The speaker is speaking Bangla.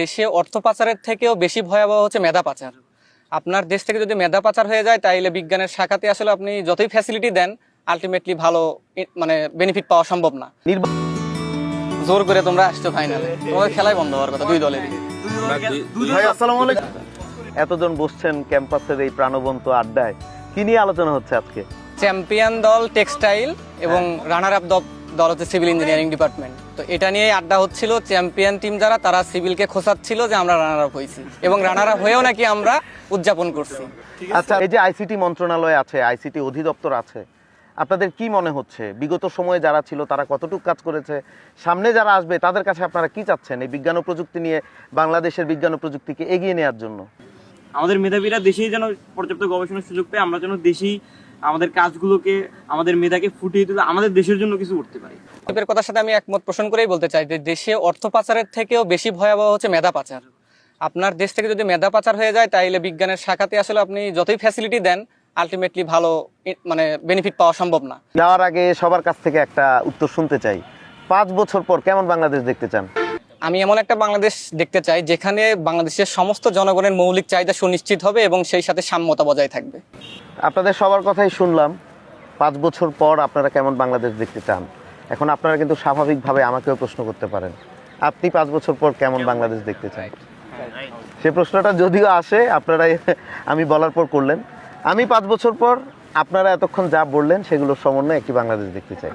দেশে অর্থ পাচারের থেকেও বেশি ভয়াবহ হচ্ছে মেধা পাচার। আপনার দেশ থেকে যদি মেধা পাচার হয়ে যায় তাইলে বিজ্ঞানের শাখাতে আসলে আপনি যতই ফ্যাসিলিটি দেন আলটিমেটলি ভালো মানে বেনিফিট পাওয়া সম্ভব না। জোর করে তোমরা আসছো ফাইনালে, তোমাদের খেলাই বন্ধ হওয়ার কথা দুই দলেরই। ভাই আসসালামু আলাইকুম। এতজন বসছেন ক্যাম্পাসের এই প্রাণবন্ত আড্ডায়, কি নিয়ে আলোচনা হচ্ছে আজকে? চ্যাম্পিয়ন দল টেক্সটাইল এবং রানার আপ দল হচ্ছে সিভিল ইঞ্জিনিয়ারিং ডিপার্টমেন্ট। তো এটা নিয়ে আড্ডা হচ্ছিল। চ্যাম্পিয়ন টিম যারা তারা সিভিলকে খোঁচাচ্ছিল যে আমরা রানার আপ হয়েছি এবং রানার আপ হয়েও নাকি আমরা উদযাপন করছি। আচ্ছা, এই যে আইসিটি মন্ত্রণালয় আছে, আইসিটি অধিদপ্তর আছে, আপনাদের কি মনে হচ্ছে বিগত সময়ে যারা ছিল তারা কতটুকু কাজ করেছে, সামনে যারা আসবে তাদের কাছে আপনারা কি চাচ্ছেন এই বিজ্ঞান ও প্রযুক্তি নিয়ে, বাংলাদেশের বিজ্ঞান ও প্রযুক্তিকে এগিয়ে নেওয়ার জন্য? আমাদের মেধাবীরা দেশেই যেন পর্যাপ্ত গবেষণার সুযোগ পায়, আমরা যেন দেশেই আমাদের কাজগুলোকে, আমাদের মেধাকে ফুটিয়ে তুলে আমাদের দেশের জন্য কিছু করতে পারি। এর কথার সাথে আমি একমত পোষণ করেই বলতে চাই যে দেশে অর্থ পাচারের থেকেও বেশি ভয়াবহ হচ্ছে মেধা পাচার। আপনার দেশ থেকে যদি মেধা পাচার হয়ে যায় তাইলে বিজ্ঞানের শাখাতে আসলে আপনি যতই ফ্যাসিলিটি দেন আলটিমেটলি ভালো মানে বেনিফিট পাওয়া সম্ভব না। যাওয়ার আগে সবার কাছ থেকে একটা উত্তর শুনতে চাই, 5 বছর পর কেমন বাংলাদেশ দেখতে চান? আমি এমন একটা বাংলাদেশ দেখতে চাই যেখানে বাংলাদেশের সমস্ত জনগণের মৌলিক চাহিদা সুনিশ্চিত হবে এবং সেই সাথে সাম্যতা বজায় থাকবে। আপনাদের সবার কথাই শুনলাম, 5 বছর পর আপনারা কেমন বাংলাদেশ দেখতে চান। এখন আপনারা কিন্তু স্বাভাবিকভাবে আমাকেও প্রশ্ন করতে পারেন, আপনি 5 বছর পর কেমন বাংলাদেশ দেখতে চান? সে প্রশ্নটা যদিও আসে আপনারা আমি বলার পর করলেন, আমি 5 বছর পর আপনারা এতক্ষণ যা বললেন সেগুলোর সমন্বয়ে একটি বাংলাদেশ দেখতে চাই।